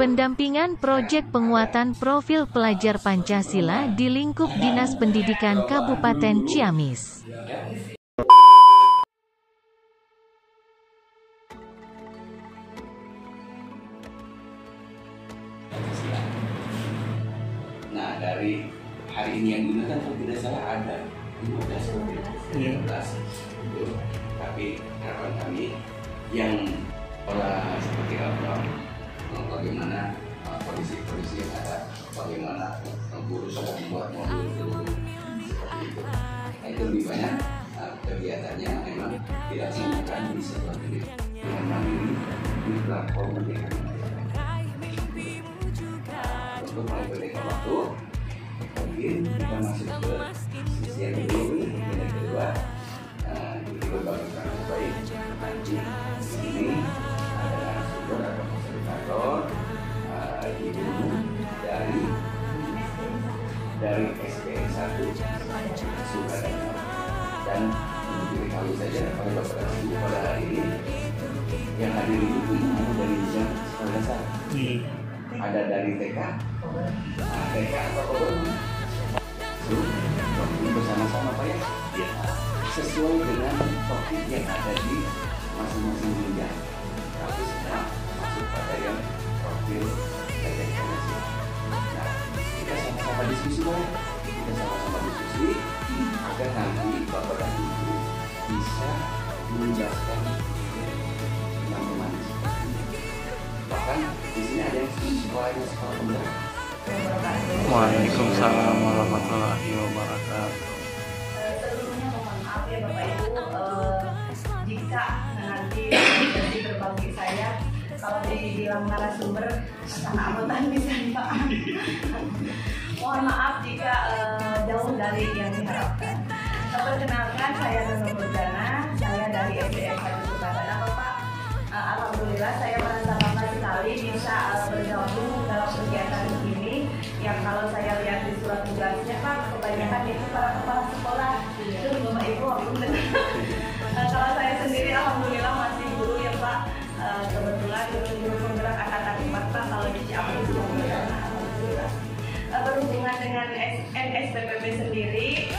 Pendampingan proyek penguatan profil pelajar Pancasila di lingkup Dinas Pendidikan Kabupaten Ciamis. Nah, dari hari ini yang digunakan kalau tidak salah ada 15. Tapi harapan kami yang pola seperti apa, bagaimana kondisi yang ada, bagaimana guru sudah membuat modul seperti itu. Nah, itu lebih banyak kegiatannya memang tidak menggunakan di seperti dengan mandiri di platform Merdeka Belajar. Untuk memperolehkan waktu, mungkin kita masuk ke sisi yang kedua, jadi berbagai cara baik. Nanti di sini ada narasumber atau fasilitator, ibu dari SPN 1 Sukadana, dan diketahui saja pada beberapa ibu pada hari ini yang hadir itu ada dari jam sekolah dasar, ada dari TK, TK atau bersama-sama Pak ya, sesuai dengan topik yang ada di masing-masing jenjang. Tapi semua masuk pada yang profil belajar Pancasila. Nah, kita sama-sama diskusi Pak, kita sama-sama diskusi agar nanti Bapak dan Ibu bisa menjelaskan teman-teman. Bahkan di sini ada yang sekolahnya sekolah pemberat. Waalaikumsalam warahmatullahi wabarakatuh. Sebelumnya mohon maaf ya Bapak Ibu, jika nanti dari berbagi saya kalau dibilang narasumber karena amutan bisa maaf. Mohon maaf jika jauh dari yang diharapkan. Perkenalkan, saya Nunung Nurjana, saya dari SDN 1 Sukadana Bapak. Alhamdulillah saya merasa bangga sekali bisa bergabung dalam kegiatan ini. Yang kalau saya lihat di surat tugasnya Pak, kebanyakan itu para kepala sekolah. Itu Bapak Ibu, kalau saya sendiri alhamdulillah masih guru ya Pak. Kebetulan guru penggerak angkatan 4 Pak, kalau di Ciamis alhamdulillah. Berhubungan dengan NSPPB sendiri,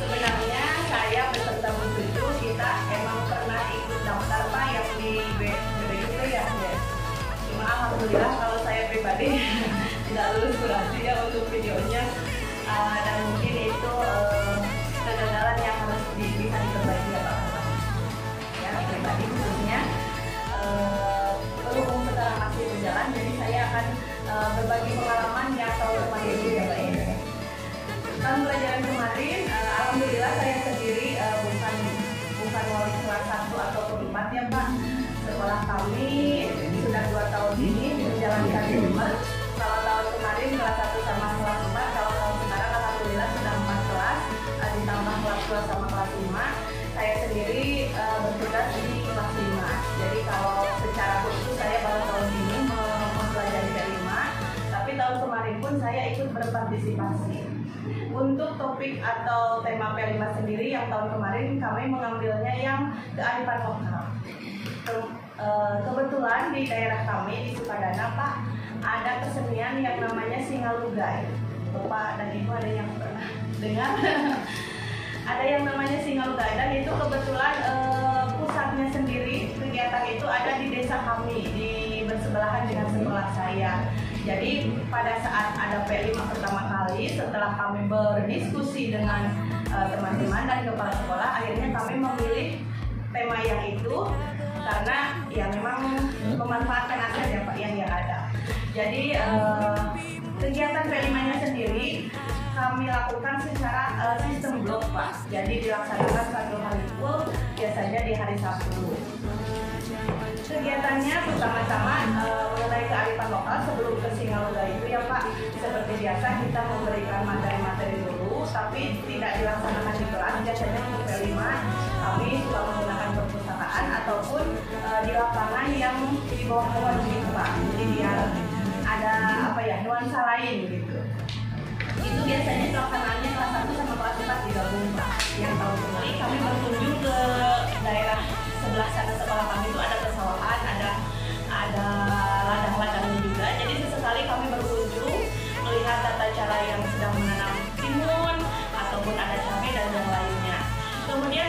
sebenarnya saya beserta Bu Cucu kita emang pernah ikut daftar Pak yang di BPJS ya. Cuma alhamdulillah kalau saya pribadi tidak lulus kurasi ya untuk videonya, dan mungkin itu kegagalan yang harus bisa diperbaiki ya Pak. Ya pribadi khususnya berhubung sekarang masih berjalan, jadi saya akan berbagi pengalaman yang tahun kemarin ya Pak ya. Tahun pelajaran kemarin, alhamdulillah saya sendiri bukan wali kelas 1 atau 4 ya Pak. Sekolah kami sudah 2 tahun ini menjalankan nomor. Kalau tahun kemarin kelas 1 sama kelas 4, kalau tahun sekarang alhamdulillah sudah 4 kelas, ditambah kelas 2 sama kelas 5. Saya sendiri bertugas di kelas 5. Jadi kalau secara khusus saya baru tahun ini mempelajari P5, tapi tahun kemarin pun saya ikut berpartisipasi. Untuk topik atau tema P5 sendiri yang tahun kemarin kami mengambilnya yang kearifan lokal. Kebetulan di daerah kami di Sukadana Pak, ada kesenian yang namanya Singalugai. Bapak dan Ibu ada yang pernah dengar? Ada yang namanya Singalugai, dan itu kebetulan pusatnya sendiri kegiatan itu ada di desa kami, di bersebelahan dengan sekolah saya. Jadi pada saat ada P5 pertama kali, setelah kami berdiskusi dengan teman-teman dan kepala sekolah, akhirnya kami memilih tema yang itu karena ya memang memanfaatkan aset ya Pak yang ada. Jadi kegiatan P5-nya sendiri kami lakukan secara sistem blok Pak. Jadi dilaksanakan 1 hari full, biasanya di hari Sabtu. Kegiatannya pertama-tama mengenai kearifan lokal. Sebelum ke Singalugai itu ya Pak, seperti biasa kita memberikan materi-materi dulu, tapi tidak dilaksanakan di kelas. Biasanya untuk P5 kami suka menggunakan perpustakaan ataupun di lapangan yang di bawah pohon gitu Pak. Jadi biar ada nuansa lain gitu. Itu biasanya pelaksanaannya kelas 1 sama kelas 4 digabung Pak. Yang tahun kemarin kami berkunjung ke daerah sebelah sana sekolah kami itu ada persawahan, ada ladang-ladangnya juga.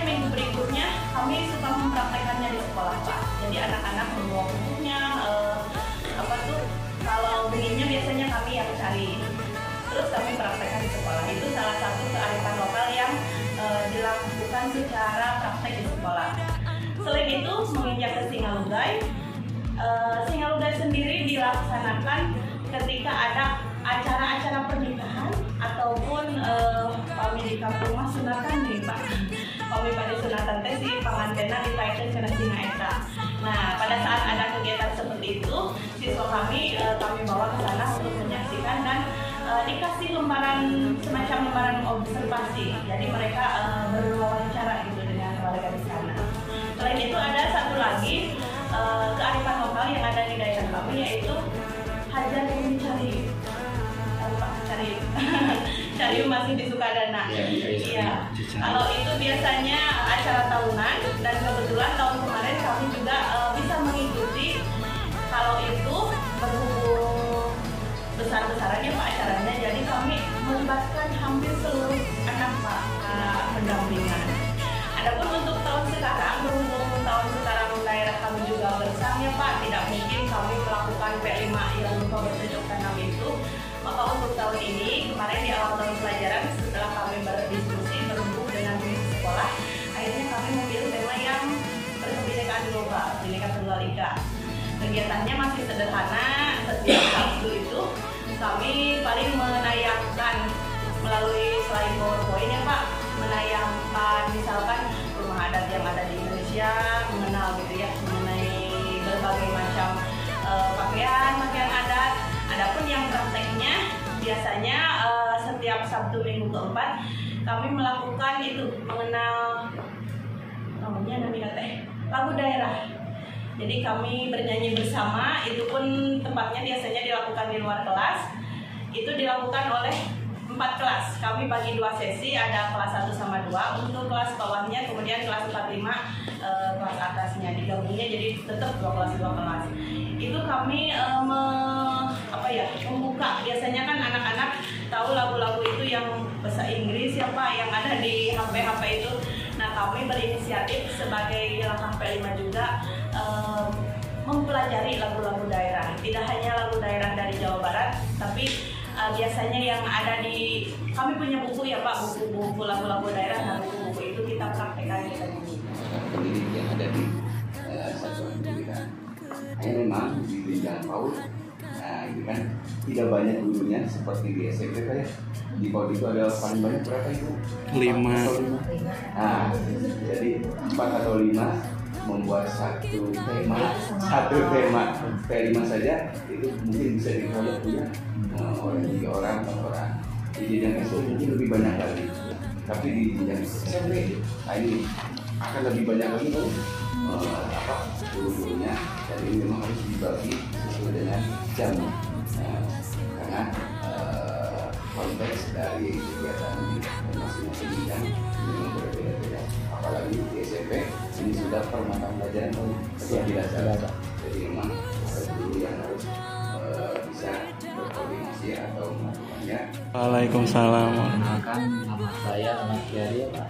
minggu berikutnya kami suka mempraktekannya di sekolah Pak. Jadi anak-anak membawa bukunya, kalau benihnya biasanya kami yang cari. Terus kami praktekkan di sekolah. Itu salah satu kearifan lokal yang dilakukan secara praktek di sekolah. Selain itu menginjak ke Singalugai. Singalugai sendiri dilaksanakan ketika ada acara-acara pernikahan ataupun kami di kampung mas sunatan nih Pak. Kami pada sunatan teh si pangantena ditaikkan ke singa eta. Nah, pada saat ada kegiatan seperti itu, siswa kami bawa ke sana untuk menyaksikan dan dikasih semacam lembaran observasi. Jadi mereka berwawancara gitu dengan warga di sana. Selain itu ada satu lagi kearifan lokal yang ada di daerah kami, yaitu hajar mencari Carium masih di Sukadana. Iya. Kalau itu biasanya acara tahunan dan kebetulan tahun kemarin kami juga bisa mengikuti. Kalau itu berhubung besar-besarannya Pak acaranya, jadi kami melibatkan hampir seluruh anak Pak pendampingan. Adapun untuk tahun sekarang, berhubung tahun sekarang daerah kami juga bersang ya Pak, tidak mungkin kami melakukan P5 yang lupa bercocok tanam itu. Maka untuk tahun ini, kemarin di awal tahun pelajaran, setelah kami berdiskusi berhubung dengan di sekolah, akhirnya kami memilih tema yang berkebinekaan global, Bhinneka Tunggal Ika. Kegiatannya masih sederhana. Setiap Sabtu itu kami paling menayangkan melalui selain PowerPoint ya Pak, menayangkan misalkan rumah adat yang ada di Indonesia, mengenal gitu ya, mengenai berbagai macam pakaian adat. Adapun yang prakteknya biasanya setiap Sabtu minggu keempat kami melakukan itu mengenal lagu daerah. Jadi kami bernyanyi bersama, itu pun tempatnya biasanya dilakukan di luar kelas. Itu dilakukan oleh 4 kelas. Kami bagi 2 sesi, ada kelas 1 sama 2. Untuk kelas bawahnya, kemudian kelas 4-5 kelas atasnya digabungnya jadi tetap 2 kelas 2 kelas. Itu kami membuka. Biasanya kan anak-anak tahu lagu-lagu itu yang bahasa Inggris ya Pak, yang ada di HP itu. Nah, kami berinisiatif sebagai langkah P5 juga mempelajari lagu-lagu daerah. Tidak hanya lagu daerah dari Jawa Barat, tapi biasanya yang ada di, kami punya buku ya Pak, buku-buku lagu-lagu daerah. Nah, buku-buku itu kita praktekkan kita nyanyi. Pendidik yang ada di satuan pendidikan. Hanya memang di jenjang PAUD, nah ini kan tidak banyak gurunya seperti di SMP Pak ya. Di PAUD itu ada paling banyak berapa itu? 5. Nah, jadi 4 atau 5 membuat satu tema P5 saja itu mungkin bisa dikelola punya orang 3 orang 4 orang. Di jenjang SD mungkin lebih banyak lagi, tapi di jenjang SMP nah ini akan lebih banyak lagi kan guru-gurunya, dan ini memang harus dibagi sesuai dengan jam karena konteks dari kegiatan di masing-masing bidang memang berbeda-beda. Apalagi di SMP ini sudah per mata pelajaran biasa. Jadi memang guru yang harus bisa berkoordinasi atau melakukannya. Waalaikumsalam. Perkenalkan, nama saya Ahmad Kiari Pak,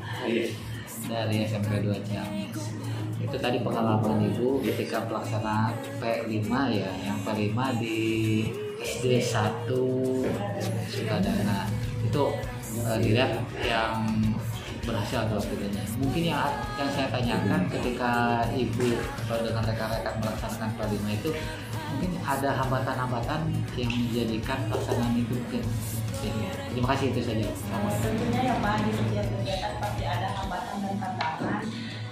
dari SMP 2 Ciamis. Itu tadi pengalaman Ibu ketika pelaksanaan P5 ya, yang P5 di SD 1 Sukadana. Itu dilihat yang berhasil atau tidaknya. Mungkin yang saya tanyakan ketika Ibu dengan rekan-rekan melaksanakan P5 itu, mungkin ada hambatan-hambatan yang menjadikan pelaksanaan itu mungkin. Terima kasih, itu saja. Tentunya ya Pak, di setiap kegiatan pasti ada hambatan dan tantangan.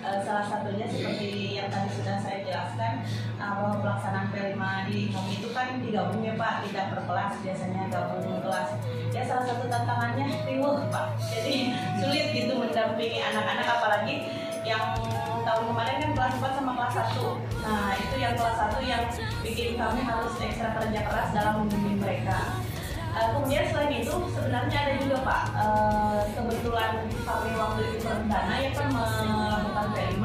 Salah satunya seperti yang tadi sudah saya jelaskan, bahwa pelaksanaan P5 di kami itu kan digabung ya Pak, tidak per kelas, biasanya gabung kelas. Ya salah satu tantangannya riuh Pak, jadi sulit gitu mendampingi anak-anak, apalagi yang tahun kemarin kan kelas 4 sama kelas 1. Nah itu yang kelas 1 yang bikin kami harus ekstra kerja keras dalam membimbing mereka. Kemudian selain itu sebenarnya ada juga Pak, kebetulan kami waktu itu berencana ya kan melakukan P5,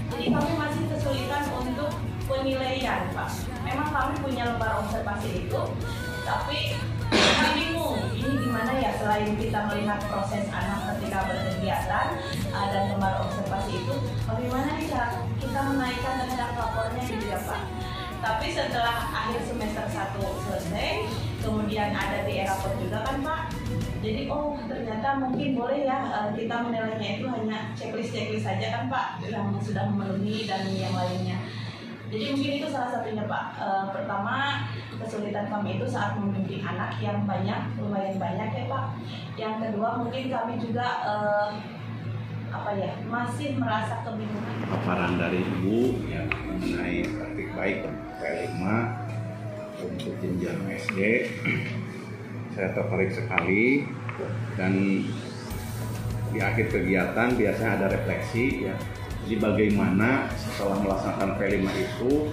jadi kami masih kesulitan untuk penilaian Pak. Memang kami punya lembar observasi itu, tapi kami bingung ini gimana ya, selain kita melihat proses anak ketika berkegiatan dan lembar observasi itu bagaimana nih cara kita menaikkan terhadap lapornya gitu ya Pak. Tapi setelah akhir semester 1 selesai, kemudian ada di rapor juga kan Pak. Jadi oh ternyata mungkin boleh ya kita menilainya itu hanya checklist saja kan Pak, yang sudah memenuhi dan yang lainnya. Jadi mungkin itu salah satunya Pak. Pertama, kesulitan kami itu saat membimbing anak yang lumayan banyak ya Pak. Yang kedua mungkin kami juga masih merasa kebingungan. Paparan dari Ibu yang mengenai praktik baik P5 untuk jenjang SD, saya tertarik sekali. Dan di akhir kegiatan biasanya ada refleksi ya. Jadi bagaimana setelah melaksanakan P5 itu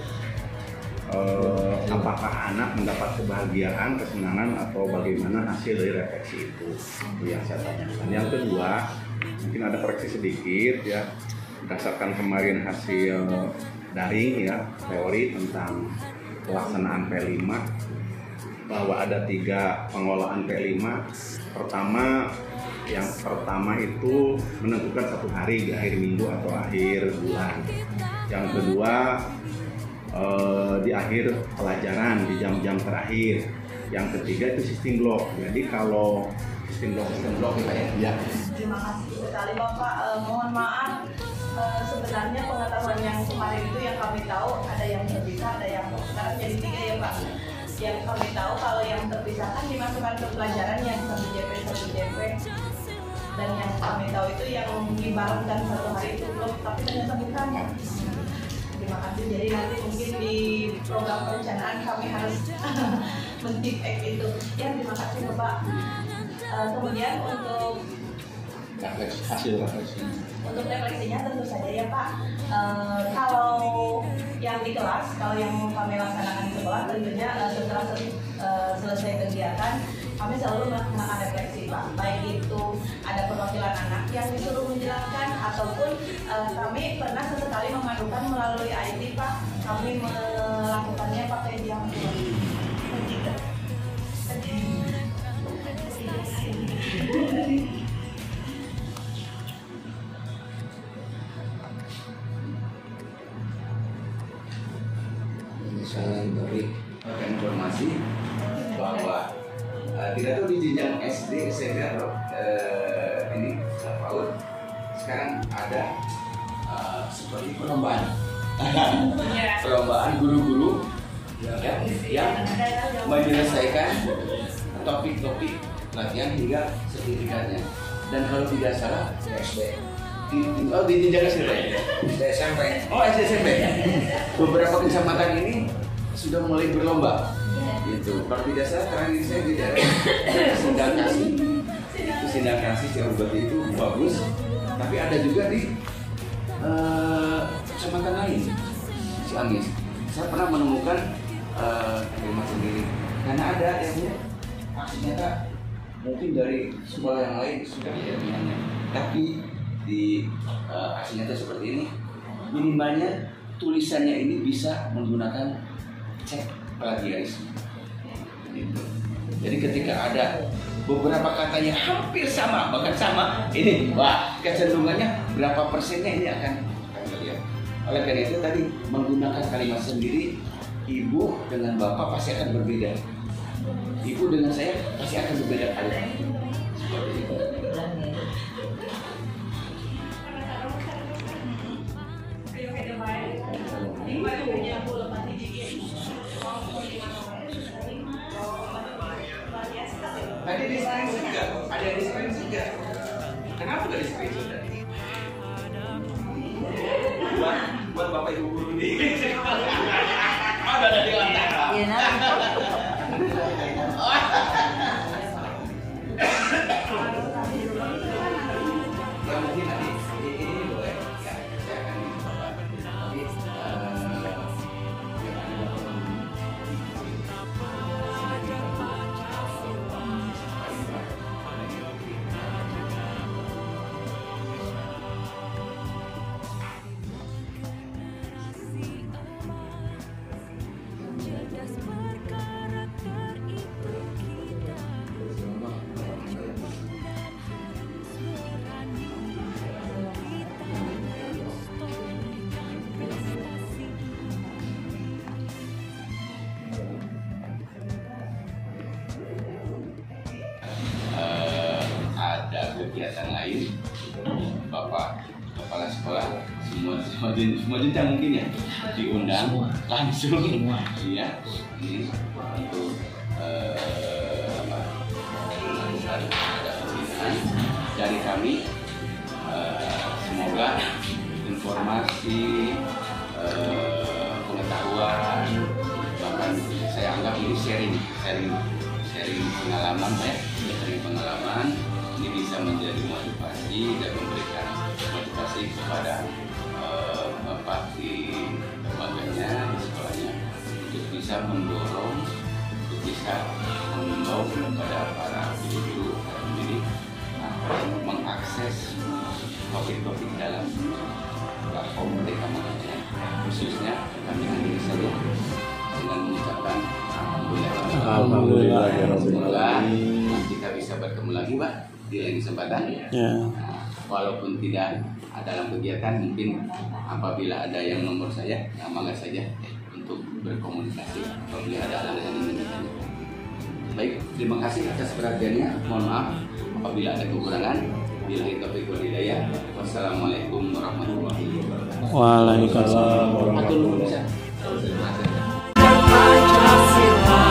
apakah anak mendapat kebahagiaan, kesenangan, atau bagaimana hasil dari refleksi itu yang saya tanyakan. Yang kedua, mungkin ada koreksi sedikit ya, berdasarkan kemarin hasil daring ya, teori tentang pelaksanaan P5, bahwa ada 3 pengelolaan P5. Yang pertama itu menentukan 1 hari di akhir minggu atau akhir bulan. Yang kedua di akhir pelajaran di jam-jam terakhir. Yang ketiga itu sistem blok. Jadi kalau sistem blok kita ya. Terima kasih sekali Bapak. Mohon maaf, sebenarnya pengetahuan yang kemarin itu yang kami tahu ada yang terpisah, ada yang sekarang jadi 3 ya Pak. Yang kami tahu kalau yang terpisahkan dimasukkan ke pelajaran yang 1 JP, dan yang kami tahu itu yang dibarengkan 1 hari itu belum, tapi ternyata bukan. Terima kasih. Jadi nanti mungkin di program perencanaan kami harus men-feedback itu. Ya, terima kasih Bapak. Kemudian untuk Hasil refleksi. Untuk refleksinya tentu saja ya Pak. Kalau yang di kelas, kalau yang kami laksanakan di sekolah, tentunya setelah selesai kegiatan kami selalu melaksanakan refleksi Pak. Baik itu ada perwakilan anak yang disuruh menjelaskan, ataupun kami pernah sesekali memadukan melalui IT Pak. Kami melakukannya pakai diam. Saya beri informasi bahwa tidak tahu di jenjang SD, SMP atau ini PAUD sekarang ada seperti perlombaan guru-guru yang menyelesaikan topik-topik latihan hingga sertifikatnya. Dan kalau tidak salah SD di jenjang SMP, SMP. Oh SMP. Beberapa kecamatan ini sudah mulai berlomba. Gitu. Kalau tidak salah terakhir saya di daerah Sindang Kasih Cirebon itu bagus. Tapi ada juga di kecamatan lain, Ciamis. Saya pernah menemukan kalimat sendiri. Karena ada yang aksinya mungkin dari sekolah yang lain sudah jadinya. Tapi di aksi nyata seperti ini, minimalnya tulisannya ini bisa menggunakan cek plagiarisme. Gitu. Jadi ketika ada beberapa katanya hampir sama, bahkan sama, ini wah kecenderungannya berapa persennya ini akan lihat. Oleh karena itu tadi menggunakan kalimat sendiri, ibu dengan bapak pasti akan berbeda. Ibu dengan saya pasti akan berbeda kalimat. Seperti itu. Tadi di screenshot juga, ada di screenshot juga. Kenapa nggak di screenshot tadi? Buat bapak ibu guru nih. Ada di lantai. Iya ya mungkin nanti ini boleh ya saya akan bapak. Tapi semua jenjang mungkin ya diundang Semua. langsung. Semua. Iya, ini untuk ada pembinaan dari kami. Semoga informasi, pengetahuan, bahkan saya anggap ini sharing pengalaman ya, sharing pengalaman ini bisa menjadi motivasi dan memberikan motivasi kepada bapak di lembaganya, di sekolahnya, untuk bisa mendorong, untuk bisa menghimbau kepada para guru dan pendidik mengakses topik-topik dalam platform Merdeka Mengajar, khususnya kami ini saja dengan mengucapkan Alhamdulillah. Semoga kita bisa bertemu lagi Pak di lain kesempatan. Ya. Walaupun tidak dalam kegiatan, mungkin apabila ada yang nomor saya, mangga saja untuk berkomunikasi apabila ada hal yang ingin ditanyakan. Baik, terima kasih atas perhatiannya. Mohon maaf apabila ada kekurangan. Billahi taufiq wal hidayah. Wassalamualaikum warahmatullahi wabarakatuh. Waalaikumsalam. Atau lu bisa. Pancasila.